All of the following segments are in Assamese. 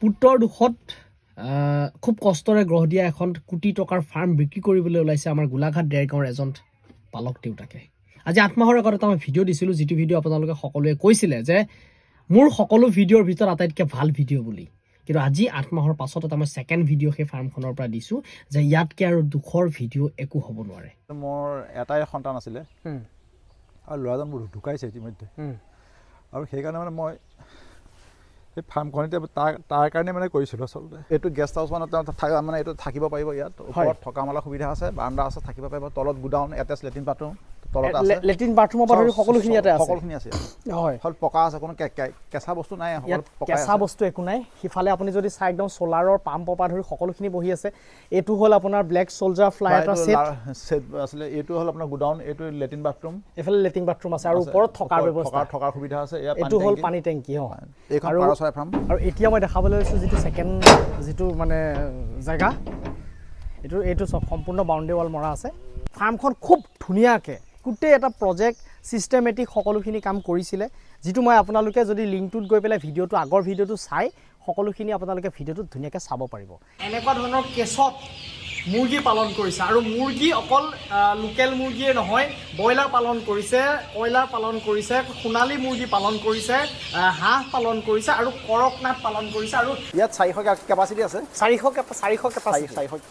পুত্ৰৰ দুখত খুব কষ্টৰে গ্ৰহ দিয়া এখন কোটি টকাৰ ফাৰ্ম বিক্ৰী কৰিবলৈ ওলাইছে আমাৰ গোলাঘাট দেৰগাঁৱৰ এজন পালক দেউতাকে। আজি 8 মাহৰ আগত এটা মই ভিডিঅ' দিছিলোঁ, যিটো ভিডিঅ' আপোনালোকে সকলোৱে কৈছিলে যে মোৰ সকলো ভিডিঅ'ৰ ভিতৰত আটাইতকৈ ভাল ভিডিঅ' বুলি। কিন্তু আজি 8 মাহৰ পাছত এটা মই ছেকেণ্ড ভিডিঅ' সেই ফাৰ্মখনৰ পৰা দিছোঁ যে ইয়াতকৈ আৰু দুখৰ ভিডিঅ' একো হ'ব নোৱাৰে। মোৰ এটাই সন্তান আছিলে আৰু ল'ৰাজন মোৰ ঢুকাইছে ইতিমধ্যে, আৰু সেইকাৰণে মানে মই সেই ফাৰ্মখন এতিয়া তাৰ কাৰণে মানে কৰিছিলোঁ আচলতে। এইটো গেষ্ট হাউচ মানে এইটো থাকিব পাৰিব, ইয়াত ওপৰত থকা মেলা সুবিধা আছে, বাৰাণ্ডা আছে, থাকিব পাৰিব, তলত গুডাউন, এটেচ লেট্ৰিন বাথৰুম তলত আছে, লেট্ৰিন বাথৰুমৰ পৰা ধৰি সকলোখিনি ইয়াতে আছে, সকলোখিনি আছে। হয়, হল পকা আছে, কোনো কেঁচা বস্তু নাই, কেঁচা বস্তু একো নাই। সিফালে আপুনি যদি চাই একদম চ'লাৰৰ পাম্পৰ পৰা ধৰি সকলোখিনি বহি আছে। এইটো হ'ল আপোনাৰ ব্লেক চ'লজাৰ ফ্লাই এটা ছেট আছিলে, এইটো হ'ল আপোনাৰ গুডাউন, এইটো লেট্ৰিন বাথৰুম, এইফালে লেট্ৰিন বাথৰুম আছে আৰু ওপৰত থকাৰ ব্যৱস্থা, থকাৰ সুবিধা আছে। এইটো হ'ল পানী টেংকি। এইখন পাৰ চৰাই ফাৰ্ম। আৰু এতিয়া মই দেখাবলৈ লৈছোঁ যিটো ছেকেণ্ড যিটো মানে জেগা, এইটো চব সম্পূৰ্ণ বাউণ্ডেৰী ৱাল মৰা আছে। ফাৰ্মখন খুব ধুনীয়াকৈ গোটেই এটা প্ৰজেক্ট ছিষ্টেমেটিক সকলোখিনি কাম কৰিছিলে, যিটো মই আপোনালোকে যদি লিংকটোত গৈ পেলাই ভিডিঅ'টো আগৰ ভিডিঅ'টো চাই সকলোখিনি আপোনালোকে ভিডিঅ'টোত ধুনীয়াকৈ চাব পাৰিব। এনেকুৱা ধৰণৰ কেছত মুৰ্গী পালন কৰিছে, আৰু মুৰ্গী অকল লোকেল মুৰ্গীয়ে নহয়, ব্ৰইলাৰ পালন কৰিছে, কয়লাৰ পালন কৰিছে, সোণালী মুৰ্গী পালন কৰিছে, হাঁহ পালন কৰিছে আৰু কৰকনাথ পালন কৰিছে। আৰু ইয়াত 400 কেপাচিটি আছে, 400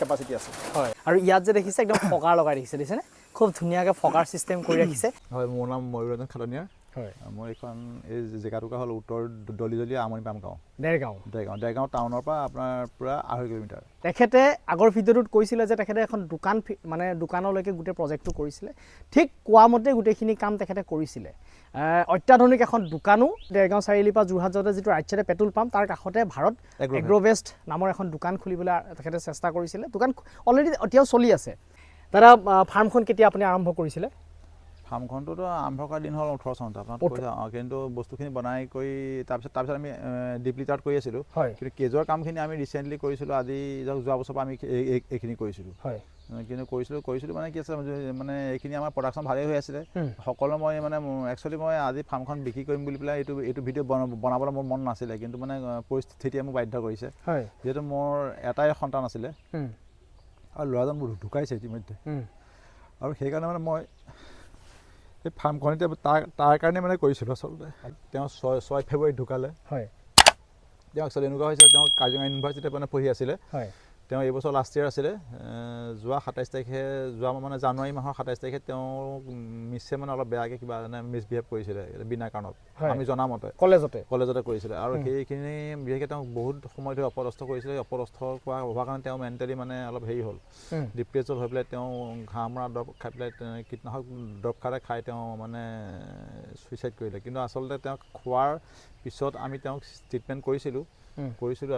কেপাচিটি আছে। হয়, আৰু ইয়াত যে দেখিছে একদম ফগাৰ লগাই দেখিছে, দেখিছেনে? খুব ধুনীয়াকৈ ফগাৰ ছিষ্টেম কৰি ৰাখিছে। হয়, মোৰ নাম ময়ূৰঞ্জন খাটনিয়া। হয়, মোৰ এইখন এই জেগাটুকুৰা হ'ল উত্তৰ দলিজলি আমনিপাম গাঁও, দেৰগাঁও টাউনৰ পৰা আপোনাৰ পূৰা 2.5 কিলোমিটাৰ। তেখেতে আগৰ ভিডিঅ'টোত কৈছিলে যে তেখেতে এখন দোকান মানে দোকানলৈকে গোটেই প্ৰজেক্টটো কৰিছিলে। ঠিক কোৱা মতে গোটেইখিনি কাম তেখেতে কৰিছিলে। অত্যাধুনিক এখন দোকানো দেৰগাঁও চাৰিআলিৰ পৰা যোৰহাট যাওঁতে যিটো ৰাইট চাইডে পেট্ৰল পাম্প, তাৰ কাষতে ভাৰত এগ্ৰ'ভেষ্ট নামৰ এখন দোকান খুলিবলৈ তেখেতে চেষ্টা কৰিছিলে। দোকান অলৰেডি এতিয়াও চলি আছে। দাদা, ফাৰ্মখন কেতিয়া আপুনি আৰম্ভ কৰিছিলে? ফাৰ্মখনটোতো আৰম্ভ কৰা দিন হ'ল 18 চনত আপোনাক কৈছে, কিন্তু বস্তুখিনি বনাই কৰি তাৰপিছত আমি ডিপ লিটাৰত কৰি আছিলোঁ। কিন্তু কেজৰ কামখিনি আমি ৰিচেণ্টলি কৰিছিলোঁ, আজি যোৱা বছৰৰ পৰা আমি এইখিনি কৰিছিলোঁ। কিন্তু কৰিছিলোঁ মানে কি আছে, মানে এইখিনি আমাৰ প্ৰডাকশ্যন ভালেই হৈ আছিলে। সকলো মই মানে একচুৱেলি মই আজি ফাৰ্মখন বিক্ৰী কৰিম বুলি পেলাই এইটো ভিডিঅ' বনাবলৈ মোৰ মন নাছিলে, কিন্তু মানে পৰিস্থিতিয়ে মোক বাধ্য কৰিছে। যিহেতু মোৰ এটাই সন্তান আছিলে আৰু ল'ৰাজন মোৰ ঢুকাইছে ইতিমধ্যে, আৰু সেইকাৰণে মানে মই এই ফাৰ্মখন এতিয়া তাৰ কাৰণে মানে কৰিছিলোঁ আচলতে। তেওঁ 6 ফেব্ৰুৱাৰীত ঢুকালে। তেওঁ একচুৱেলি এনেকুৱা হৈছে, তেওঁ কাজিৰঙা ইউনিভাৰ্চিটিত মানে পঢ়ি আছিলে। তেওঁ এইবছৰ লাষ্ট ইয়েৰ আছিলে। যোৱা 27 তাৰিখে, মানে জানুৱাৰী মাহৰ 27 তাৰিখে তেওঁ মিছে মানে অলপ বেয়াকৈ কিবা মানে মিছবিহেভ কৰিছিলে বিনা কাৰণত, আমি জনামতে কলেজতে কৰিছিলে। আৰু সেইখিনি বিশেষকৈ তেওঁক বহুত সময় ধৰি অপদস্থ কৰিছিলে। অপদস্থ হোৱাৰ কাৰণে তেওঁ মেণ্টেলি মানে অলপ হেৰি হ'ল, ডিপ্ৰেছত হৈ পেলাই তেওঁ ঘাঁহ মৰা দৰৱ খাই পেলাই, কীটনাশক দৰৱ খাই তেওঁ মানে ছুইচাইড কৰিলে। কিন্তু আচলতে তেওঁক খোৱাৰ পিছত আমি তেওঁক ট্ৰিটমেণ্ট কৰিছিলোঁ।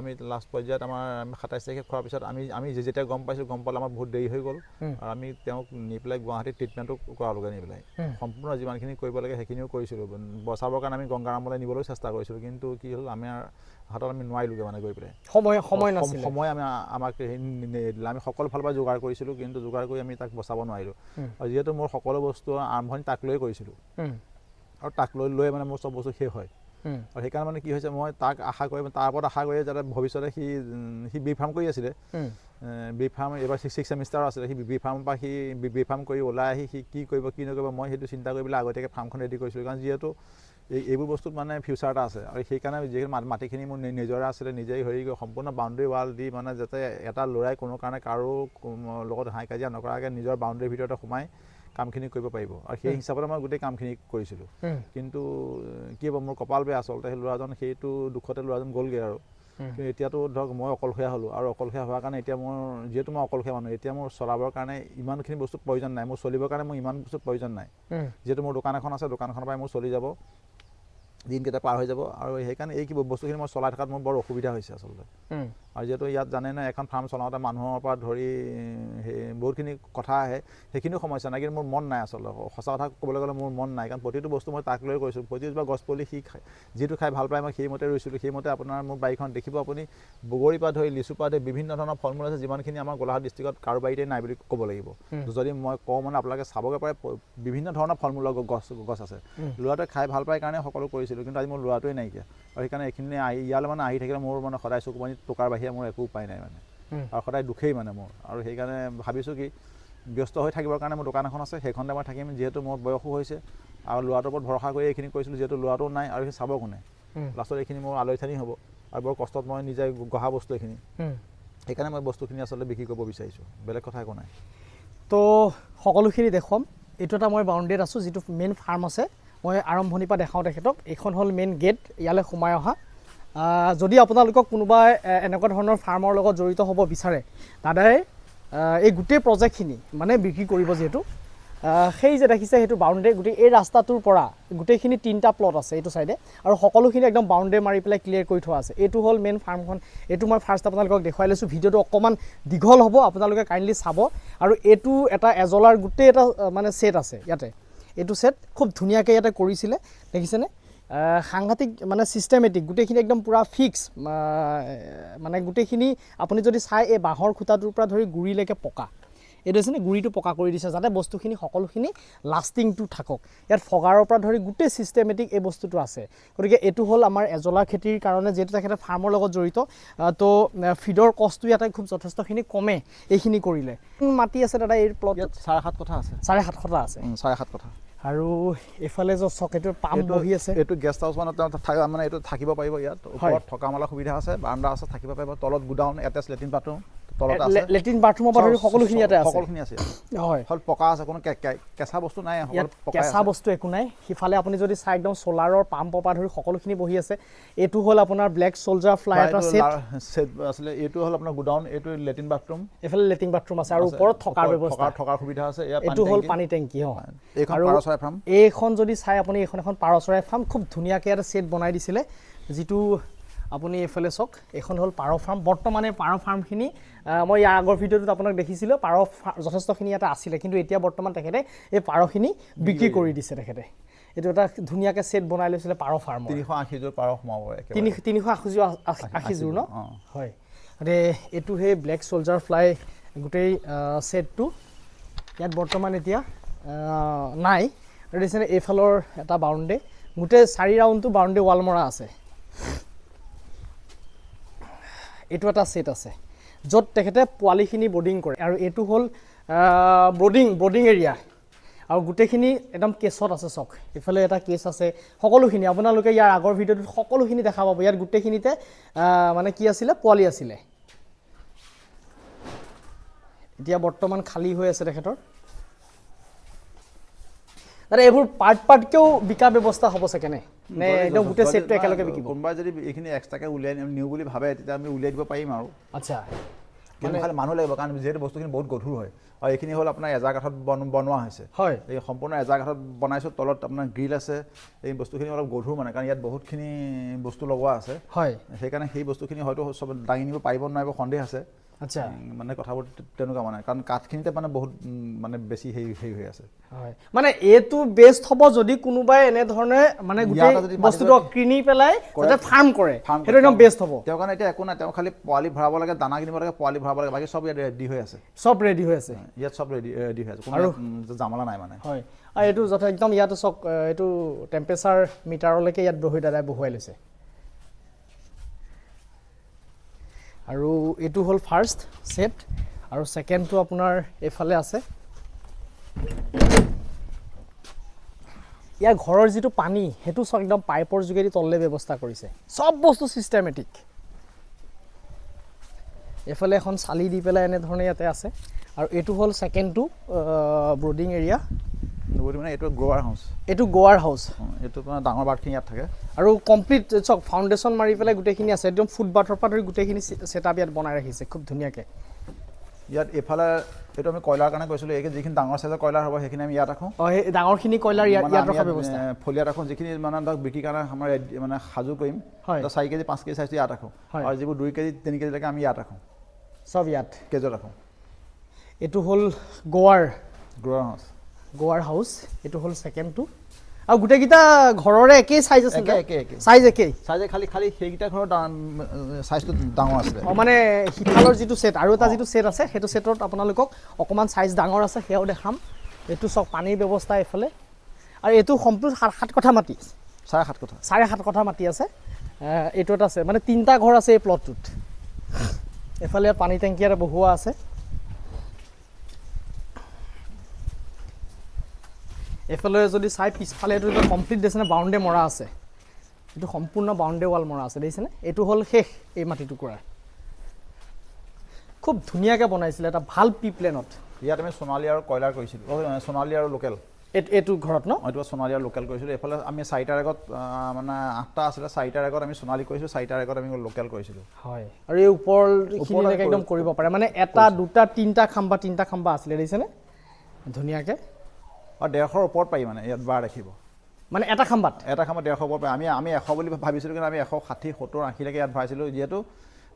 আমি লাষ্ট পৰ্যায়ত আমি 27 তাৰিখে খোৱাৰ পিছত আমি যেতিয়া গম পালে আমাৰ বহুত দেৰি হৈ গ'ল, আৰু আমি তেওঁক নি পেলাই গুৱাহাটীত ট্ৰিটমেণ্টটো কৰালোগৈ। নি পেলাই সম্পূৰ্ণ যিমানখিনি কৰিব লাগে সেইখিনিও কৰিছিলোঁ। বচাবৰ কাৰণে আমি গংগাৰামলৈ নিবলৈ চেষ্টা কৰিছিলোঁ, কিন্তু কি হ'ল, আমাৰ হাতত আমি নোৱাৰিলোগৈ মানে গৈ পেলাই। সময় আমাক আমি সকলো ফালৰ পৰা যোগাৰ কৰিছিলোঁ, কিন্তু যোগাৰ কৰি আমি তাক বচাব নোৱাৰিলোঁ। আৰু যিহেতু মোৰ সকলো বস্তু আৰম্ভণি তাক লৈয়ে কৰিছিলোঁ, আৰু তাক লৈ মানে মোৰ চব বস্তু শেষ হয়। আৰু সেইকাৰণে মানে কি হৈছে, মই তাৰ ওপৰত আশা কৰি যাতে ভৱিষ্যতে সি বি ফাৰ্ম কৰি আছিলে। বি ফাৰ্ম এইবাৰ 6 ছেমিষ্টাৰ আছিলে। সি বি ফাৰ্মৰ পৰা বি ফাৰ্ম কৰি ওলাই আহি সি কি কৰিব কি নকৰিব, মই সেইটো চিন্তা কৰি পেলাই আগতীয়াকৈ ফাৰ্মখন ৰেডি কৰিছিলোঁ। কাৰণ যিহেতু এইবোৰ বস্তুত মানে ফিউচাৰ এটা আছে, আৰু সেইকাৰণে যিহেতু মাটিখিনি মোৰ নিজৰে আছিলে, নিজেই হেৰি কৰি সম্পূৰ্ণ বাউণ্ডেৰী ৱাল দি, মানে যাতে এটা ল'ৰাই কোনো কাৰণে কাৰো লগত হাই কাজিয়া নকৰাকৈ নিজৰ বাউণ্ডেৰীৰ ভিতৰতে সোমাই কামখিনি কৰিব পাৰিব। আৰু সেই হিচাপতে মই গোটেই কামখিনি কৰিছিলোঁ। কিন্তু কি হ'ব, মোৰ কপাল বেয়া আচলতে। সেই ল'ৰাজন সেইটো দুখতে ল'ৰাজন গ'লগৈ। আৰু কিন্তু এতিয়াতো ধৰক মই অকলশৰীয়া হ'লোঁ, আৰু অকলশৰীয়া হোৱাৰ কাৰণে এতিয়া মোৰ, যিহেতু মই অকলশৰীয়া মানুহ, এতিয়া মোৰ চলাবৰ কাৰণে ইমানখিনি বস্তুৰ প্ৰয়োজন নাই। মোৰ চলিবৰ কাৰণে মোৰ ইমান বস্তুৰ প্ৰয়োজন নাই, যিহেতু মোৰ দোকান এখন আছে। দোকানখনৰ পৰাই মোৰ চলি যাব, দিনকেইটা পাৰ হৈ যাব। আৰু সেইকাৰণে এই বস্তুখিনি মই চলাই থকাত মোৰ বৰ অসুবিধা হৈছে আচলতে। আৰু যিহেতু ইয়াত জানে ন এখন ফাৰ্ম চলাওঁতে মানুহৰ পৰা ধৰি বহুতখিনি কথা আহে, সেইখিনিও সমস্যা নাই। কিন্তু মোৰ মন নাই আচলতে, সঁচা কথা ক'বলৈ গ'লে মোৰ মন নাই, কাৰণ প্ৰতিটো বস্তু মই তাক লৈ কৰিছোঁ। প্ৰতিজোপা গছ পুলি সি যিটো খাই ভাল পায় মই সেইমতে ৰুইছিলোঁ। সেইমতে আপোনাৰ মোৰ বাৰীখন দেখিব আপুনি, বগৰীৰ পৰা ধৰি লিচুৰ পৰা ধৰি বিভিন্ন ধৰণৰ ফল মূল আছে, যিমানখিনি আমাৰ গোলাঘাট ডিষ্ট্ৰিক্টত কাৰো বাৰীতে নাই বুলি ক'ব লাগিব। যদি মই কওঁ মানে আপোনালোকে চাবগৈ পাৰে, বিভিন্ন ধৰণৰ ফল মূলৰ গছ আছে। ল'ৰাটোৱে খাই ভাল পায় কাৰণে সকলো কৰিছিলোঁ, কিন্তু আজি মোৰ ল'ৰাটোৱে নাইকিয়া। আৰু সেইকাৰণে এইখিনি ইয়ালৈ মানে আহি থাকিলে মোৰ মানে সদায় চকু পানী টকাৰ বাহিৰে মোৰ একো উপায় নাই মানে, আৰু সদায় দুখেই মানে মোৰ। আৰু সেইকাৰণে ভাবিছোঁ কি ব্যস্ত হৈ থাকিবৰ কাৰণে মোৰ দোকান এখন আছে, সেইখনতে মই থাকিম। যিহেতু মোৰ বয়সো হৈছে আৰু ল'ৰাটোৰ ওপৰত ভৰসা কৰি এইখিনি কৰিছিলোঁ, যিহেতু ল'ৰাটোও নাই আৰু সি চাব কোনে। লাষ্টত এইখিনি মোৰ আলৈঠানি হ'ব আৰু বৰ কষ্টত মই নিজে গঢ়া বস্তু এইখিনি, সেইকাৰণে মই বস্তুখিনি আচলতে বিক্ৰী কৰিব বিচাৰিছোঁ, বেলেগ কথা একো নাই। তো সকলোখিনি দেখুৱাম। এইটো এটা মই বাউণ্ডেৰীত আছোঁ, যিটো মেইন ফাৰ্ম আছে। মই আৰম্ভণিৰ পৰা দেখাওঁ তেখেতক। এইখন হ'ল মেইন গেট, ইয়ালৈ সোমাই অহা। যদি আপোনালোকক কোনোবাই এনেকুৱা ধৰণৰ ফাৰ্মৰ লগত জড়িত হ'ব বিচাৰে, দাদাই এই গোটেই প্ৰজেক্টখিনি মানে বিক্ৰী কৰিব। যিহেতু সেই যে দেখিছে সেইটো বাউণ্ডেৰী, গোটেই এই ৰাস্তাটোৰ পৰা গোটেইখিনি 3টা প্লট আছে এইটো চাইডে, আৰু সকলোখিনি একদম বাউণ্ডেৰী মাৰি পেলাই ক্লিয়াৰ কৰি থোৱা আছে। এইটো হ'ল মেইন ফাৰ্মখন। এইটো মই ফাৰ্ষ্ট আপোনালোকক দেখুৱাই লৈছোঁ। ভিডিঅ'টো অকণমান দীঘল হ'ব, আপোনালোকে কাইণ্ডলি চাব। আৰু এইটো এটা এজলাৰ গোটেই এটা মানে ছেট আছে ইয়াতে। এইটো ছেট খুব ধুনীয়াকৈ ইয়াতে কৰিছিলে, দেখিছেনে? সাংঘাতিক মানে ছিষ্টেমেটিক, গোটেইখিনি একদম পূৰা ফিক্স। মানে গোটেইখিনি আপুনি যদি চাই, এই বাঁহৰ খুঁটাটোৰ পৰা ধৰি গুৰিলৈকে পকা। এইটো হৈছেনে গুৰিটো পকা কৰি দিছে, যাতে বস্তুখিনি সকলোখিনি লাষ্টিংটো থাকক। ইয়াত ফগাৰৰ পৰা ধৰি গোটেই ছিষ্টেমেটিক এই বস্তুটো আছে। গতিকে এইটো হ'ল আমাৰ এজলা খেতিৰ কাৰণে, যিহেতু তেখেতে ফাৰ্মৰ লগত জড়িত, তো ফিডৰ কষ্টটো ইয়াতে খুব যথেষ্টখিনি কমে এইখিনি কৰিলে। মাটি আছে দাদা এই প্লট? 7.5 কঠা আছে। 7.5 কঠা আছে। 7.5 কঠা। আৰু এইফালে যে চকেটোৰ পাম্প বহি আছে, এইটো গেষ্ট হাউচ মানে এইটো থাকিব পাৰিব। ইয়াত ওপৰত থকা মেলা সুবিধা আছে, বাৰাণ্ডা আছে, থাকিব পাৰিব। তলত গুডাউন, এটেচ লেট্ৰিন বাথৰুম তলত আছে। লেট্ৰিন বাথৰুমৰ পৰা ধৰি সকলোখিনি ইয়াতে আছে। সকলোখিনি আছে। হয়, হ'ল পকা আছে, কোনো কেঁচা বস্তু নাই। কেঁচা বস্তু একো নাই। সিফালে আপুনি যদি চাই, একদম চ'লাৰৰ পাম্পৰ পৰা ধৰি সকলোখিনি বহি আছে। এইটো হ'ল আপোনাৰ ব্লেক চ'লজাৰ ফ্লাই এটা ছেট আছিলে। এইটো হ'ল আপোনাৰ গুডাউন, এইটো লেট্ৰিন বাথৰুম। এইফালে লেট্ৰিন বাথৰুম আছে আৰু ওপৰত থকাৰ ব্যৱস্থা, থকাৰ সুবিধা আছে। এইটো হ'ল পানী টেংকি। এইখন পাৰ চৰাই ফাৰ্ম। এইখন যদি চাই আপুনি, এইখন এখন পাৰ চৰাই ফাৰ্ম। খুব ধুনীয়াকৈ এটা ছেট বনাই দিছিলে, যিটো আপুনি এইফালে চাওক। এইখন হ'ল পাৰ ফাৰ্ম। বৰ্তমানে পাৰ ফাৰ্মখিনি মই ইয়াৰ আগৰ ভিডিঅ'টোত আপোনাক দেখিছিলোঁ, পাৰ যথেষ্টখিনি ইয়াতে আছিলে, কিন্তু এতিয়া বৰ্তমান তেখেতে এই পাৰখিনি বিক্ৰী কৰি দিছে তেখেতে। এইটো এটা ধুনীয়াকৈ ছেট বনাই লৈছিলে পাৰ ফাৰ্মৰ। 380 যোৰ পাৰ সোমাব। 380 যোৰ ন? হয়। গতিকে এইটো সেই ব্লেক চ'লজাৰ ফ্লাই গোটেই ছেটটো ইয়াত বৰ্তমান এতিয়া নাই। দেখিছেনে এইফালৰ এটা বাউণ্ডেৰী, গোটেই 4 ৰাউণ্ডটো বাউণ্ডেৰী ৱাল মৰা আছে। এইটো এটা ছেট আছে, য'ত তেখেতে পোৱালিখিনি ব্ৰডিং কৰে। আৰু এইটো হ'ল ব্ৰডিং এৰিয়া, আৰু গোটেইখিনি একদম কেছত আছে। চাওক, এইফালে এটা কেছ আছে। সকলোখিনি আপোনালোকে ইয়াৰ আগৰ ভিডিঅ'টোত সকলোখিনি দেখা পাব। ইয়াত গোটেইখিনিতে মানে কি আছিলে, পোৱালি আছিলে। এতিয়া বৰ্তমান খালী হৈ আছে তেখেতৰ। দাদা এইবোৰ পাৰ্টকেও বিকা ব্যৱস্থা হ'ব চাগেনে, নে একদম গোটেই ছেটটো একেলগে বিকিব? কোনোবাই যদি এইখিনি এক্সট্ৰাকৈ উলিয়াই নিওঁ বুলি ভাবে, তেতিয়া আমি উলিয়াই দিব পাৰিম আৰু। আচ্ছা, কিন্তু খালি মানুহ লাগিব, কাৰণ যিহেতু বস্তুখিনি বহুত গধুৰ হয়। আৰু এইখিনি হ'ল আপোনাৰ এজাৰ কাঠত বনোৱা হৈছে। হয়, এই সম্পূৰ্ণ এজাৰ কাঠত বনাইছোঁ। তলত আপোনাৰ গ্ৰিল আছে। এই বস্তুখিনি অলপ গধুৰ মানে, কাৰণ ইয়াত বহুতখিনি বস্তু লগোৱা আছে। হয়, সেইকাৰণে সেই বস্তুখিনি হয়তো চব দাঙি নিব পাৰিব নোৱাৰিব সন্দেহ আছে। আচ্ছা, মানে কথাবোৰ তেনেকুৱা মানে, কাৰণ কাঠখিনিতে মানে বহুত মানে বেছি হেৰি হৈ আছে। হয়, মানে এইটো বেষ্ট হ'ব যদি কোনোবাই এনেধৰণে মানে গোটেই বস্তুটো কিনি পেলাই যাতে ফাৰ্ম কৰে, সেইটো একদম বেষ্ট হ'ব। তেওঁৰ কাৰণে এতিয়া একো নাই, তেওঁ খালি পোৱালি ভৰাব লাগে, দানা কিনিব লাগে, পোৱালি ভৰাব লাগে, বাকী চব ইয়াত ৰেডি হৈ আছে। চব ৰেডি হৈ আছে ইয়াত, চব ৰেডি হৈ আছে, কোনো জামালা নাই মানে। হয়, আৰু এইটো যথেষ্ট একদম ইয়াত চক, এইটো টেম্পাৰেচাৰ মিটাৰলৈকে ইয়াত দাদাই বহুৱাই লৈছে। আৰু এইটো হ'ল ফাৰ্ষ্ট ছেট, আৰু ছেকেণ্ডটো আপোনাৰ এইফালে আছে। ইয়াৰ ঘৰৰ যিটো পানী, সেইটো চব একদম পাইপৰ যোগেদি তললৈ ব্যৱস্থা কৰিছে। চব বস্তু ছিষ্টেমেটিক। এইফালে এখন চালি দি পেলাই এনেধৰণে ইয়াতে আছে। আৰু এইটো হ'ল ছেকেণ্ডটো ব্ৰডিং এৰিয়া। মানে এইটো গ্ৰ'ৱাৰ হাউচ। এইটো গ্ৰ'ৱাৰ হাউচ। এইটো মানে ডাঙৰ বাৰ্থখিনি ইয়াত থাকে। আৰু কমপ্লিট চক ফাউণ্ডেশ্যন মাৰি পেলাই গোটেইখিনি আছে, একদম ফুটবাথৰ পৰা ধৰি গোটেইখিনি ছেটআপ ইয়াত বনাই ৰাখিছে খুব ধুনীয়াকৈ। ইয়াত এইফালে এইটো আমি কয়লাৰ কাৰণে কৈছিলোঁ এই যিখিনি ডাঙৰ সাইজৰ কয়লাৰ হ'ব সেইখিনি আমি ইয়াত ৰাখোঁ সেই ডাঙৰখিনি কয়লাৰ ইয়াত ৰখা ব্যৱস্থা ফলিয়াত ৰাখোঁ যিখিনি মানে ধৰক বিক্ৰীৰ কাৰণে আমাৰ মানে সাজু কৰিম 4 কেজি 5 কেজি সাইজটো ইয়াত ৰাখোঁ আৰু যিবোৰ 2 কেজি 3 কেজিলৈকে আমি ইয়াত ৰাখোঁ সব ইয়াত কেজত ৰাখোঁ এইটো হ'ল গোৱাৰ হাউচ এইটো হ'ল ছেকেণ্ডটো আৰু গোটেইকেইটা ঘৰৰে একেই চাইজ আছে চাইজ একেই খালি সেইকেইটা ঘৰৰ চাইজটো ডাঙৰ আছিলে মানে সিফালৰ যিটো ছেট আৰু এটা যিটো ছেট আছে সেইটো ছেটত আপোনালোকক অকণমান চাইজ ডাঙৰ আছে সেয়াও দেখাম এইটো চব পানীৰ ব্যৱস্থা এইফালে আৰু এইটো সম্পূৰ্ণ 7 কঠা মাটি 7.5 কঠা মাটি আছে এইটো এটা আছে মানে 3টা ঘৰ আছে এই প্লটটোত এফালে পানী টেংকি এটা বহুৱা আছে এফালে যদি চাই পিছফালে এইটো এটা কমপ্লিট দেখিছেনে বাউণ্ডেৰী মৰা আছে এইটো সম্পূৰ্ণ বাউণ্ডেৰী ৱাল মৰা আছে দেখিছেনে এইটো হ'ল শেষ এই মাটি টুকুৰা খুব ধুনীয়াকৈ বনাইছিলে এটা ভাল পি প্লেনত ইয়াত আমি সোণালী আৰু কয়লাৰ কৰিছিলোঁ সোণালী আৰু লোকেল এইটো ঘৰত ন এইটো সোণালী আৰু লোকেল কৰিছিলোঁ এইফালে আমি 4টাৰ আগত মানে 8টা আছিলে 4টাৰ আগত আমি সোণালী কৰিছিলোঁ 4টাৰ আগত আমি লোকেল কৰিছিলোঁ হয় আৰু এই ওপৰখিনিলৈকে একদম কৰিব পাৰে মানে 1টা 2টা 3টা খাম্বা আছিলে দেখিছেনে ধুনীয়াকৈ আৰু 150ৰ ওপৰত পাৰি মানে ইয়াত বাৰ ৰাখিব মানে এটা খাম্বাত 150 ওপৰত পাই আমি 100 বুলি ভাবিছিলোঁ কিন্তু আমি 160 70 80লৈকে ইয়াত ভৰাইছিলোঁ যিহেতু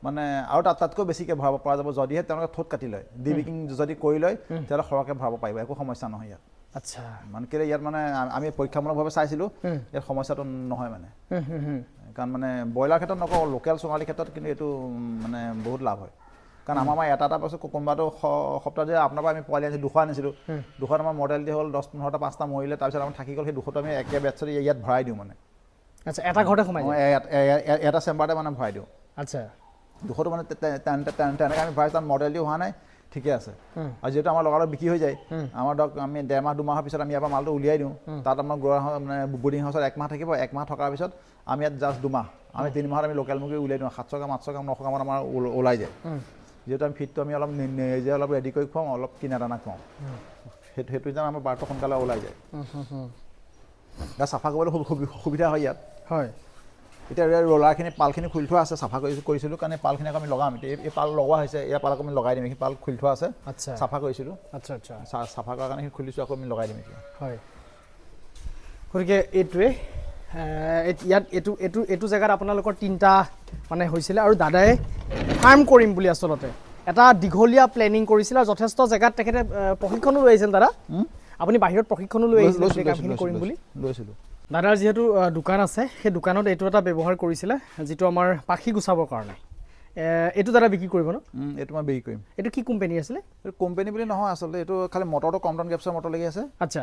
মানে আৰু তাতকৈ বেছিকৈ ভৰাব পৰা যাব যদিহে তেওঁলোকে ঠোঁট কাটি লয় ডিবিকিং যদি কৰি লয় তেতিয়াহ'লে সৰহকৈ ভৰাব পাৰিব একো সমস্যা নহয় ইয়াত আচ্ছা মানে কেলৈ ইয়াত মানে আমি পৰীক্ষামূলকভাৱে চাইছিলোঁ ইয়াত সমস্যাটো নহয় মানে কাৰণ মানে ব্ৰইলাৰ ক্ষেত্ৰত নকওঁ লোকেল সোণালী ক্ষেত্ৰত কিন্তু এইটো মানে বহুত লাভ হয় কাৰণ আমাৰ এটা পাছত কোনোবাটো সপ্তাহ যে আপোনাৰ পৰা আমি পোৱালি আনিছিলোঁ 200 আনিছিলোঁ 200 আমাৰ মৰ্টেলিটি হ'ল 10-15টা 5টা মৰিলে তাৰপিছত আমাৰ থাকি গ'ল সেই 200টো আমি একে বেটছত ইয়াত ভৰাই দিওঁ মানে আচ্ছা এটা ঘৰতে সোমাই এটা চেম্বাৰতে মানে ভৰাই দিওঁ আচ্ছা 200টো মানে তেনেকৈ আমি ভৰাই তাত মৰ্টেলিটি হোৱা নাই ঠিকে আছে আৰু যিহেতু আমাৰ লগালগ বিক্ৰী হৈ যায় আমাৰ ধৰক আমি 1.5 মাহ 2 মাহৰ পিছত আমি ইয়াৰ পৰা মালটো উলিয়াই দিওঁ তাত আমাৰ মানে বৰ্ডিং হাউচত 1 মাহ থাকিব 1 মাহ থকাৰ পিছত আমি ইয়াত জাষ্ট 2 মাহ আমি 3 মাহত আমি লোকেল মুৰ্গী উলিয়াই দিওঁ 700 গ্ৰাম 800 গ্ৰাম 900 গ্ৰামত আমাৰ ওলাই যায় যেহেতু আমি ফিডটো আমি অলপ নিজে অলপ ৰেডি কৰি খুৱাওঁ অলপ কিনা দানা খুৱাওঁ সেইটো যেন আমাৰ বাৰটো সোনকালে ওলাই যায় চাফা কৰিবলৈ সুবিধা হয় ইয়াত হয় এতিয়া ৰোলাৰখিনি পালখিনি খুলি থোৱা আছে চাফা কৰিছিলোঁ কাৰণ পালখিনি আকৌ আমি লগাম এতিয়া এই পাল লগোৱা হৈছে ইয়াৰ পাল আকৌ আমি লগাই দিম এইখিনি পাল খুলি থোৱা আছে আচ্ছা চাফা কৰিছিলোঁ আচ্ছা আচ্ছা চাফা কৰাৰ কাৰণে খুলিছোঁ আকৌ আমি লগাই দিম এতিয়া হয় গতিকে এইটোৱে ইয়াত এইটো জেগাত আপোনালোকৰ 3টা মানে হৈছিলে আৰু দাদাই ফাৰ্ম কৰিম বুলি আচলতে এটা দীঘলীয়া প্লেনিং কৰিছিল আৰু যথেষ্ট জেগাত তেখেতে প্ৰশিক্ষণো লৈ আহিছিল দাদা আপুনি বাহিৰত প্ৰশিক্ষণো লৈ আহিছিল এই কামখিনি কৰিম বুলি লৈছিলোঁ দাদাৰ যিহেতু দোকান আছে সেই দোকানত এইটো এটা ব্যৱহাৰ কৰিছিলে যিটো আমাৰ পাখি গুচাবৰ কাৰণে এইটো দাদা বিক্ৰী কৰিব ন এইটো মই বিক্ৰী কৰিম এইটো কি কোম্পানী আছিলে এইটো কোম্পানী বুলি নহয় আচলতে এইটো খালি মটৰটো কমটন গেপছৰ মটৰ লাগি আছে আচ্ছা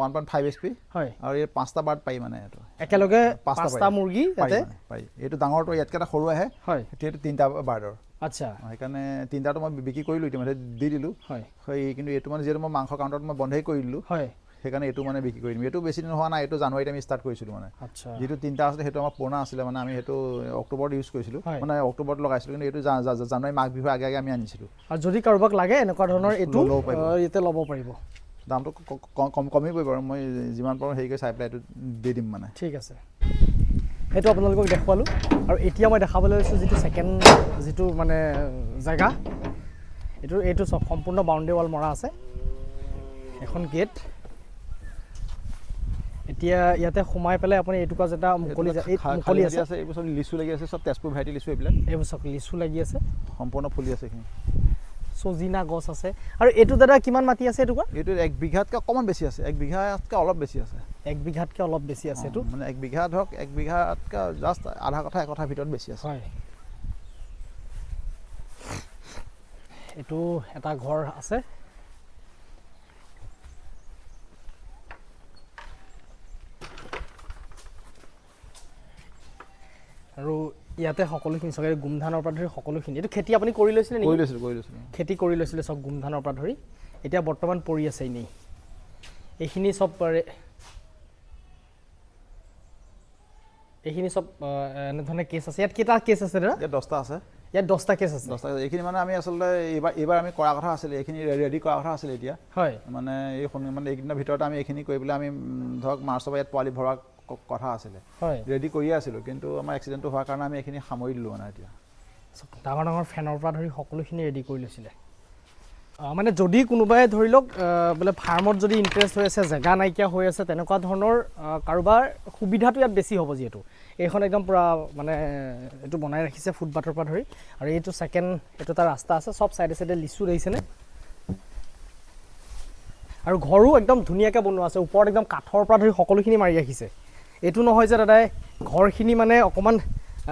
1.5 HP হয় আৰু এই 5টা বাৰ্ড পাৰি মানে এইটো একেলগে 5টা মুৰ্গী ইয়াতে পাৰি এইটো ডাঙৰটো ইয়াতকৈ এটা সৰু আহে হয় সেইটো 3টা বাৰ্ডৰ আচ্ছা সেইকাৰণে 3টাটো মই বিক্ৰী কৰিলোঁ ইতিমধ্যে দি দিলোঁ হয় কিন্তু এইটো মানে যিহেতু মই মাংস কাউণ্টাৰত মই বন্ধই কৰি দিলোঁ হয় সেইকাৰণে এইটো মানে বিক্ৰী কৰি দিম এইটো বেছি দিন হোৱা নাই এইটো জানুৱাৰীত আমি ষ্টাৰ্ট কৰিছিলোঁ মানে যিটো 3টা আছিলে সেইটো আমাৰ পুৰণা আছিলে মানে আমি সেইটো অক্টোবৰত ইউজ কৰিছিলোঁ মানে অক্টোবৰত লগাইছিলোঁ কিন্তু এইটো জানুৱাৰী মাঘ বিহুৰ আগে আমি আনিছিলোঁ আৰু যদি কাৰোবাক লাগে এনেকুৱা ধৰণৰ এইটো ইয়াতে ল'ব পাৰিব দামটো কমিবই বাৰু মই যিমান পাৰোঁ হেৰি কৰি চাই পেলাই এইটো দি দিম মানে ঠিক আছে সেইটো আপোনালোকক দেখুৱালোঁ আৰু এতিয়া মই দেখাবলৈ লৈছোঁ যিটো ছেকেণ্ড যিটো মানে জেগা এইটো চব সম্পূৰ্ণ বাউণ্ডেৰী ৱাল মৰা আছে এখন গেট এতিয়া ইয়াতে সোমাই পেলাই আপুনি এইটুকুৰা যেটা মুকলি আছে এইবোৰ চব লিচু লাগি আছে চব তেজপুৰ ভেৰাইটি লিচু এইবিলাক এইবোৰ চব লিচু লাগি আছে সম্পূৰ্ণ ফুলি আছে এইখিনি সজিনা গছ আছে আৰু এইটো দাদা কিমান মাটি আছে এইটুকুৰা এইটো 1 বিঘাতকৈ অকণমান বেছি আছে 1 বিঘাতকৈ অলপ বেছি আছে 1 বিঘাতকৈ অলপ বেছি আছে এইটো মানে 1 বিঘা ধৰক 1 বিঘাতকৈ জাষ্ট আধা কঠা 1 কঠাৰ ভিতৰত বেছি আছে হয় এইটো এটা ঘৰ আছে আৰু ইয়াতে সকলোখিনি চৰকাৰী গুমধানৰ পৰা ধৰি সকলোখিনি এইটো খেতি আপুনি কৰি লৈছিলে নেকি কৰিছিলোঁ খেতি কৰি লৈছিলে চব গুমধানৰ পৰা ধৰি এতিয়া বৰ্তমান পৰি আছে এনেই এইখিনি চব এনেধৰণে কেছ আছে ইয়াত কেইটা কেছ আছে দাদা ইয়াত 10টা আছে ইয়াত 10টা কেছ আছে এইখিনি মানে আমি আচলতে এইবাৰ আমি কৰা কথা আছিলে এইখিনি ৰেডি কৰা কথা আছিলে এতিয়া হয় মানে মানে এইকেইদিনৰ ভিতৰতে আমি এইখিনি কৰি পেলাই আমি ধৰক মাৰ্চৰ পৰা ইয়াত পোৱালি ভৰোৱা কথা আছিলে হয় ৰেডি কৰিয়ে আছিলোঁ কিন্তু আমাৰ এক্সিডেণ্টটো হোৱাৰ কাৰণে আমি এইখিনি সামৰি দিলোঁ মানে এতিয়া ডাঙৰ ডাঙৰ ফেনৰ পৰা ধৰি সকলোখিনি ৰেডি কৰি লৈছিলে মানে যদি কোনোবাই ধৰি লওক বোলে ফাৰ্মত যদি ইণ্টাৰেষ্ট হৈ আছে জেগা নাইকিয়া হৈ আছে তেনেকুৱা ধৰণৰ কাৰোবাৰ সুবিধাটো ইয়াত বেছি হ'ব যিহেতু এইখন একদম পূৰা মানে এইটো বনাই ৰাখিছে ফুটপাথৰ পৰা ধৰি আৰু এইটো ছেকেণ্ড এইটো এটা ৰাস্তা আছে চব চাইডে চাইডে লিচু দেখিছেনে আৰু ঘৰো একদম ধুনীয়াকৈ বনোৱা আছে ওপৰত একদম কাঠৰ পৰা ধৰি সকলোখিনি মাৰি ৰাখিছে এইটো নহয় যে দাদাই ঘৰখিনি মানে অকণমান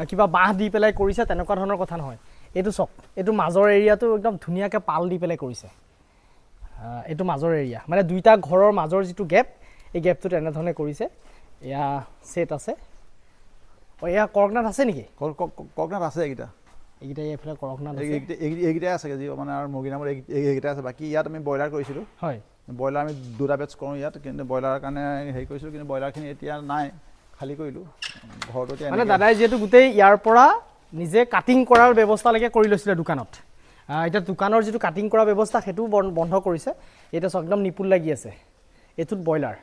কিবা বাঁহ দি পেলাই কৰিছে তেনেকুৱা ধৰণৰ কথা নহয় এইটো চক এইটো মাজৰ এৰিয়াটো একদম ধুনীয়াকৈ পাল দি পেলাই কৰিছে এইটো মাজৰ এৰিয়া মানে দুইটা ঘৰৰ মাজৰ যিটো গেপ এই গেপটো তেনেধৰণে কৰিছে এয়া ছেট আছে এয়া কৰকনাথ আছে নেকি কৰকনাথ আছে এইকেইটা এইফালে কৰকনাথ আছে এইকেইটাই আছে যি মানে আৰু মুৰ্গী নামৰ এইকেইটা আছে বাকী ইয়াত আমি ব্ৰইলাৰ কৰিছিলোঁ হয় ব্ৰইলাৰ আমি 2টা বেটছ কৰোঁ ইয়াত কিন্তু ব্ৰইলাৰৰ কাৰণে হেৰি কৰিছিলোঁ কিন্তু ব্ৰইলাৰখিনি এতিয়া নাই খালী কৰিলোঁ ঘৰটো এতিয়া মানে দাদাই যিহেতু গোটেই ইয়াৰ পৰা নিজে কাটিং কৰাৰ ব্যৱস্থালৈকে কৰি লৈছিলে দোকানত এতিয়া দোকানৰ যিটো কাটিং কৰা ব্যৱস্থা সেইটো বন্ধ কৰিছে এতিয়া চব একদম নিপুল লাগি আছে এইটোত ব্ৰইলাৰ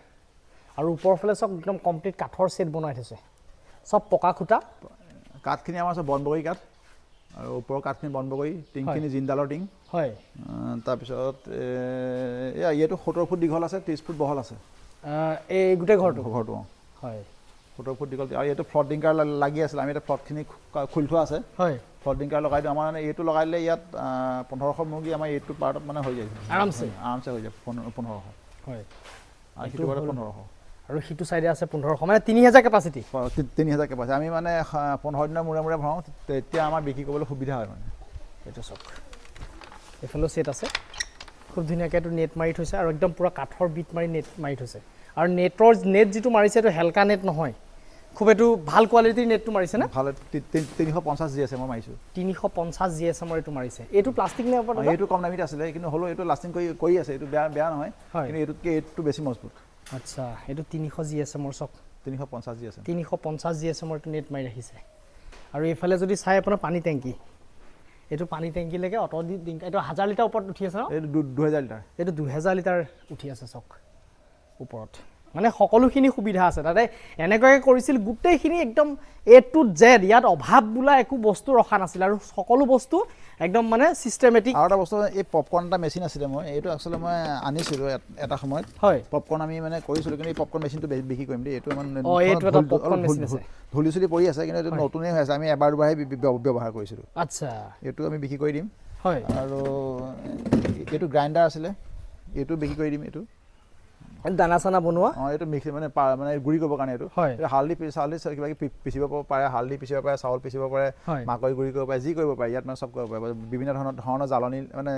আৰু ওপৰৰ ফালে চব একদম কমপ্লিট কাঠৰ ছেট বনাই থৈছে চব পকা খুটা কাঠখিনি আমাৰ চব বনবগৰী কাঠ আৰু ওপৰৰ কাঠখিনি বনবগৰী টিংখিনি জিন্দালৰ টিং হয় তাৰপিছত এইটো 70 ফুট দীঘল আছে 30 ফুট বহল আছে এই গোটেই ঘৰটো হয় 70 ফুট দীঘল আৰু এইটো ফ্লট ডিংকাৰ লাগি আছিলে আমি এতিয়া ফ্লটখিনি খুলি থোৱা আছে হয় ফ্লট ডিংকাৰ লগাই দিওঁ আমাৰ মানে এইটো লগাই দিলে ইয়াত 1500 মুৰ্গী আমাৰ এইটো পাৰ্টত মানে হৈ যায় আৰামছে হৈ যায় 1500 হয় আৰু সেইটো পাৰ্টত 1500 আৰু সিটো চাইডে আছে 1500 মানে 3000 কেপাচিটি 3000 কেপাচিটি আমি মানে 15 দিনৰ মূৰে মূৰে ভৰাওঁ তেতিয়া আমাৰ বিক্ৰী কৰিবলৈ সুবিধা হয় মানে এইটো চক এইফালেও ছেট আছে খুব ধুনীয়াকৈ এইটো নেট মাৰি থৈছে আৰু একদম পূৰা কাঠৰ বিট মাৰি নেট মাৰি থৈছে আৰু নেট যিটো মাৰিছে এইটো হেলকা নেট নহয় খুব এইটো ভাল কোৱালিটিৰ নেটটো মাৰিছে না ভাল 350 GSM মই মাৰিছোঁ 350 GSM এইটো মাৰিছে এইটো প্লাষ্টিক নে ওপৰত এইটো কম দামীত আছিলে কিন্তু হ'লেও এইটো লাষ্টিং কৰি আছে এইটো বেয়া নহয় কিন্তু এইটোতকৈ এইটো বেছি মজবুত আচ্ছা এইটো 300 GSM চক 350 GSM 350 GSM এইটো নেট মাৰি ৰাখিছে আৰু এইফালে যদি চাই আপোনাৰ পানী টেংকি এইটো পানী টেংকিলৈকে অটো দি এইটো 1000 লিটাৰ ওপৰত উঠি আছে ন এইটো 2000 লিটাৰ এইটো 2000 লিটাৰ উঠি আছে চক ওপৰত মানে সকলোখিনি সুবিধা আছে তাতে এনেকুৱাকৈ কৰিছিল গোটেইখিনি একদম A to Z ইয়াত অভাৱ বোলা একো বস্তু ৰখা নাছিল আৰু সকলো বস্তু একদম মানে চিষ্টেমেটিক আৰু এটা বস্তু এই পপকৰ্ন এটা মেচিন আছিলে মই এইটো একচুৱেলি মই আনিছিলোঁ এটা সময়ত হয় পপকৰ্ন আমি মানে কৰিছিলোঁ কিন্তু এই পপকৰ্ন মেচিনটো বিক্ৰী কৰিম দেই এইটো মানে এইটো এটা পপকৰ্ন মেচিন আছে ধূলি চুলি পৰি আছে কিন্তু এইটো নতুনেই হৈ আছে আমি এবাৰ দুবাৰহে ব্যৱহাৰ কৰিছিলোঁ আচ্ছা এইটো আমি বিক্ৰী কৰি দিম হয় আৰু এইটো গ্ৰাইণ্ডাৰ আছিলে এইটো বিক্ৰী কৰি দিম এইটো দানা চানা বনোৱা এইটো মিক্সি মানে গুড়ি কৰিবৰ কাৰণে এইটো হালধি কিবা কিবি পিচিব পাৰে হালধি পিচিব পাৰে চাউল পিচিব পাৰে মাকৈ গুড়ি কৰিব পাৰে যি কৰিব পাৰে ইয়াত মানে চব কৰিব পাৰে বিভিন্ন ধৰণৰ জ্বালনি মানে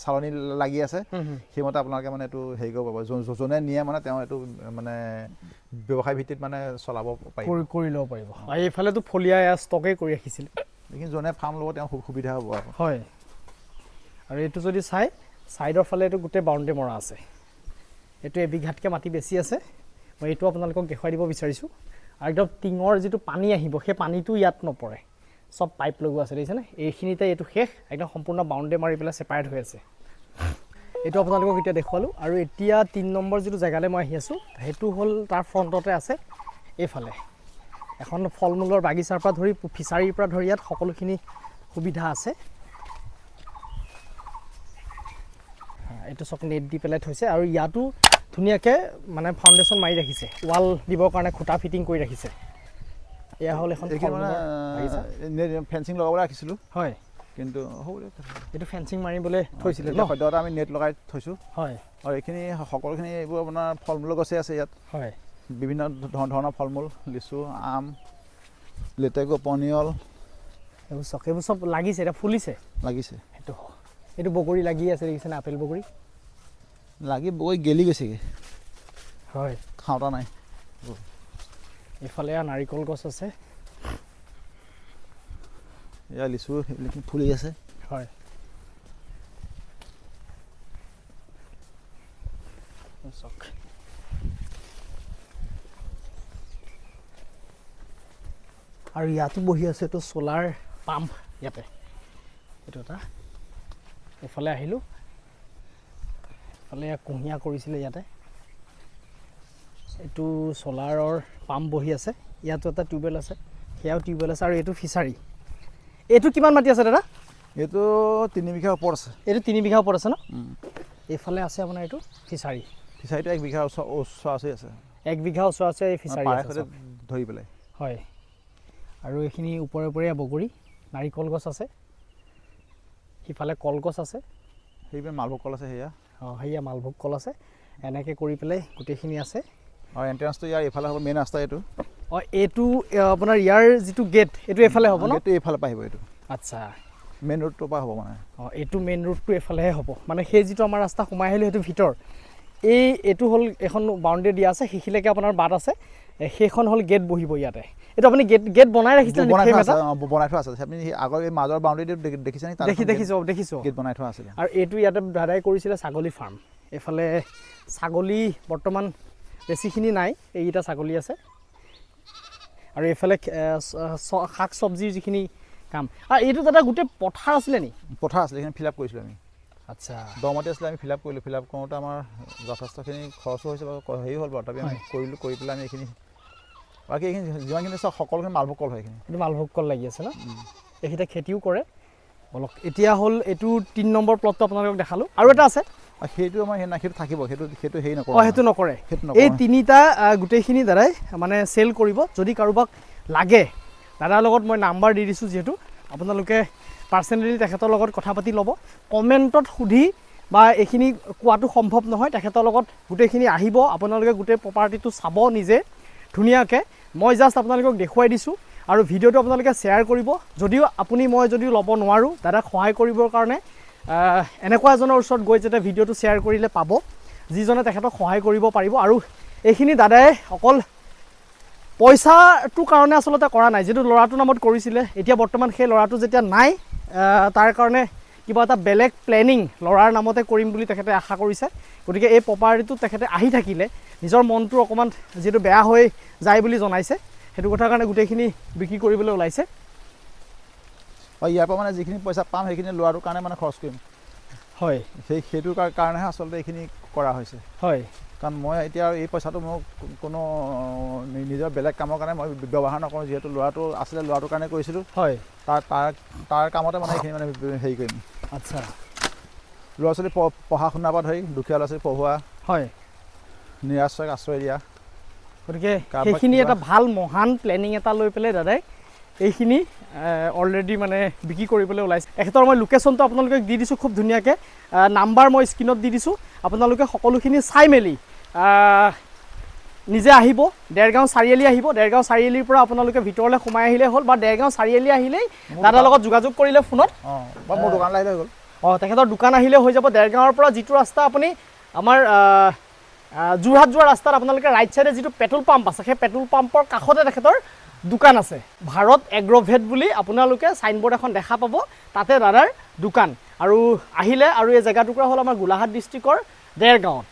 চালনি লাগি আছে সেইমতে আপোনালোকে মানে এইটো হেৰি কৰিব পাৰিব যোনে নিয়ে মানে তেওঁ এইটো মানে ব্যৱসায় ভিত্তিত মানে চলাব পাৰিব কৰি ল'ব পাৰিব আৰু এইফালেতো ফলিয়া ষ্টকেই কৰি ৰাখিছিল কিন্তু যোনে ফাৰ্ম ল'ব তেওঁ সুবিধা হ'ব হয় আৰু এইটো যদি চাই ছাইডৰ ফালে এইটো গোটেই বাউণ্ডেৰী মৰা আছে এইটো এবিঘাতকৈ মাটি বেছি আছে মই এইটো আপোনালোকক দেখুৱাই দিব বিচাৰিছোঁ আৰু একদম টিঙৰ যিটো পানী আহিব সেই পানীটো ইয়াত নপৰে চব পাইপ লগোৱা আছে দেখিছেনে এইখিনিতে এইটো শেষ একদম সম্পূৰ্ণ বাউণ্ডেৰী মাৰি পেলাই ছেপাৰেট হৈ আছে এইটো আপোনালোকক এতিয়া দেখুৱালোঁ আৰু এতিয়া 3 নম্বৰ যিটো জেগালৈ মই আহি আছোঁ সেইটো হ'ল তাৰ ফ্ৰণ্টতে আছে এইফালে এখন ফল মূলৰ বাগিচাৰ পৰা ধৰি ফিচাৰীৰ পৰা ধৰি ইয়াত সকলোখিনি সুবিধা আছে এইটো চক নেট দি পেলাই থৈছে আৰু ইয়াতো ধুনীয়াকৈ মানে ফাউণ্ডেশ্যন মাৰি ৰাখিছে ৱাল দিবৰ কাৰণে খুঁটা ফিটিং কৰি ৰাখিছে এয়া হ'ল এখন ফেঞ্চিং লগাবলৈ ৰাখিছিলোঁ হয় কিন্তু এইটো ফেঞ্চিং মাৰিবলৈ থৈছিলে সদ্যহতে আমি নেট লগাই থৈছোঁ হয় আৰু এইখিনি সকলোখিনি এইবোৰ আপোনাৰ ফল মূলৰ গছেই আছে ইয়াত হয় বিভিন্ন ধৰণৰ ফল মূল লিচু আম লেটেকু পনিয়ল এইবোৰ চব লাগিছে এতিয়া ফুলিছে লাগিছে এইটো বগৰী লাগি আছে দেখিছেনে আপেল বগৰী লাগি বগৰী গেলি গৈছেগৈ হয় খাওঁতা নাই এইফালে নাৰিকল গছ আছে এয়া লিচু ফুলি আছে হয় আৰু ইয়াতো বহি আছে এইটো চ'লাৰ পাম্প ইয়াতে এইটো এটা এইফালে আহিলোঁ এইফালে কুঁহিয়া কৰিছিলে ইয়াতে এইটো চ'লাৰৰ পাম্প বহি আছে ইয়াতো এটা টিউবৱেল আছে সেয়াও টিউবৱেল আছে আৰু এইটো ফিচাৰী এইটো কিমান মাটি আছে দাদা এইটো 3 বিঘাৰ ওপৰত আছে। এইটো 3 বিঘাৰ ওপৰত আছে ন? এইফালে আছে আপোনাৰ এইটো ফিচাৰী। ফিচাৰীটো 1 বিঘাৰ ওচৰা-ওচৰি আছে। 1 বিঘা ওচৰা-ওচৰি এই ফিচাৰী আছে ধৰি পেলাই। হয়। আৰু এইখিনি ওপৰে ওপৰে বগৰী, নাৰিকল গছ আছে, সিফালে কলগছ আছে, সেইপিনে মালভোগ কল আছে সেয়া। সেয়া মালভোগ কল আছে। এনেকৈ কৰি পেলাই গোটেইখিনি আছে। আৰু এণ্ট্ৰেঞ্চটো ইয়াৰ এইফালে হ'ব, মেইন ৰাস্তা এইটো। এইটো আপোনাৰ ইয়াৰ যিটো গেট এইটো এইফালে হ'ব ন? গেটটো এইফালে পৰা আহিব এইটো। আচ্ছা, মেইন ৰোডটোৰ পৰা হ'ব মানে। এইটো মেইন ৰোডটো এইফালেহে হ'ব মানে। সেই যিটো আমাৰ ৰাস্তা সোমাই আহিলোঁ সেইটো ভিতৰ। এইটো হ'ল এখন বাউণ্ডেৰী দিয়া আছে, সেইখিলৈকে আপোনাৰ বাট আছে। সেইখন হ'ল গেট বহিব ইয়াতে। এইটো আপুনি গেট বনাই ৰাখিছে নেকি? বনাই থোৱা আছে। আপুনি আগৰ এই মাজৰ বাউণ্ডেৰীটো দেখিছে নেকি? দেখিছোঁ। গেট বনাই থোৱা আছে। আৰু এইটো ইয়াতে দাদাই কৰিছিলে ছাগলী ফাৰ্ম। এইফালে ছাগলী বৰ্তমান বেছিখিনি নাই, এইকেইটা ছাগলী আছে। আৰু এইফালে শাক চব্জিৰ যিখিনি কাম। আৰু এইটো দাদা গোটেই পথাৰ আছিলে নি? পথাৰ আছিলে, এইখিনি ফিল আপ কৰিছিলোঁ আমি। আচ্ছা, দমাটি আছিলে, আমি ফিল আপ কৰিলোঁ। ফিল আপ কৰোঁতে আমাৰ যথেষ্টখিনি খৰচো হৈছে, হেৰি হ'ল বাৰু। তথাপি আমি কৰিলোঁ, কৰি পেলাই আমি এইখিনি বাকী এইখিনি যিমানখিনি চব সকলোখিনি মালভোগ কল হয়। এইখিনি এইটো মালভোগ কল লাগি আছে ন? এইখিনিতে খেতিও কৰে অলপ। এতিয়া হ'ল এইটো 3 নম্বৰ প্লটটো আপোনালোকক দেখালোঁ। আৰু এটা আছে, সেইটো আমাৰ সেইটো থাকিব, সেইটো হেৰি নকৰোঁ। সেইটো নকৰে। এই 3টা গোটেইখিনি দাদাই মানে চেল কৰিব। যদি কাৰোবাক লাগে, দাদাৰ লগত মই নাম্বাৰ দি দিছোঁ, যিহেতু আপোনালোকে পাৰ্চনেলি তেখেতৰ লগত কথা পাতি ল'ব। কমেণ্টত সুধি বা এইখিনি কোৱাটো সম্ভৱ নহয়। তেখেতৰ লগত গোটেইখিনি আহিব, আপোনালোকে গোটেই প্ৰপাৰ্টিটো চাব নিজে ধুনীয়াকৈ। মই জাষ্ট আপোনালোকক দেখুৱাই দিছোঁ। আৰু ভিডিঅ'টো আপোনালোকে শ্বেয়াৰ কৰিব। যদিও মই ল'ব নোৱাৰোঁ, দাদাক সহায় কৰিবৰ কাৰণে এনেকুৱা এজনৰ ওচৰত গৈ যাতে ভিডিঅ'টো শ্বেয়াৰ কৰিলে পাব, যিজনে তেখেতক সহায় কৰিব পাৰিব। আৰু এইখিনি দাদাই অকল পইচাটোৰ কাৰণে আচলতে কৰা নাই, যিটো ল'ৰাটোৰ নামত কৰিছিলে। এতিয়া বৰ্তমান সেই ল'ৰাটো যেতিয়া নাই, তাৰ কাৰণে কিবা এটা বেলেগ প্লেনিং ল'ৰাৰ নামতে কৰিম বুলি তেখেতে আশা কৰিছে। গতিকে এই প্ৰপাৰ্টিটো তেখেতে আহি থাকিলে নিজৰ মনটো অকণমান যিহেতু বেয়া হৈ যায় বুলি জনাইছে, সেইটো কথাৰ কাৰণে গোটেইখিনি বিক্ৰী কৰিবলৈ ওলাইছে। ইয়াৰ পৰা মানে যিখিনি পইচা পাম সেইখিনি ল'ৰাটোৰ কাৰণে মানে খৰচ কৰিম। হয়, সেইটোৰ কাৰণেহে আচলতে এইখিনি কৰা হৈছে। হয়, কাৰণ মই এতিয়া এই পইচাটো মোক কোনো নিজৰ বেলেগ কামৰ কাৰণে মই ব্যৱহাৰ নকৰোঁ। যিহেতু ল'ৰাটো আছিলে, ল'ৰাটোৰ কাৰণে কৰিছিলোঁ। হয়, তাৰ কামতে মানে এইখিনি মানে হেৰি কৰিম। আচ্ছা, ল'ৰা ছোৱালী পঢ়া শুনাৰ পৰা ধৰি দুখীয়া ল'ৰা ছোৱালী পঢ়োৱা, হয়, নিৰাশ্ৰয়ক আশ্ৰয় দিয়া। গতিকে সেইখিনি এটা ভাল মহান প্লেনিং এটা লৈ পেলাই দাদাই এইখিনি অলৰেডি মানে বিক্ৰী কৰিবলৈ ওলাইছে। এখেতৰ মই লোকেশ্যনটো আপোনালোকে দি দিছোঁ খুব ধুনীয়াকৈ। নাম্বাৰ মই স্ক্ৰীণত দি দিছোঁ। আপোনালোকে সকলোখিনি চাই মেলি নিজে আহিব। দেৰগাঁও চাৰিআলি আহিব। দেৰগাঁও চাৰিআলিৰ পৰা আপোনালোকে ভিতৰলৈ সোমাই আহিলে হ'ল, বা দেৰগাঁও চাৰিআলি আহিলেই দাদাৰ লগত যোগাযোগ কৰিলে ফোনত। মোৰ দোকানলৈ আহিলে হৈ গ'ল। তেখেতৰ দোকান আহিলে হৈ যাব। দেৰগাঁৱৰ পৰা যিটো ৰাস্তা আপুনি আমাৰ যোৰহাট যোৱা ৰাস্তাত আপোনালোকে ৰাইট চাইডে যিটো পেট্ৰল পাম্প আছে, সেই পেট্ৰল পাম্পৰ কাষতে তেখেতৰ দোকান আছে। ভাৰত এগ্ৰভেট বুলি আপোনালোকে চাইনবোৰ্ড এখন দেখা পাব, তাতে দাদাৰ দোকান। আৰু আহিলে, আৰু এই জেগা টুকুৰা হ'ল আমাৰ গোলাঘাট ডিষ্ট্ৰিক্টৰ দেৰগাঁৱত।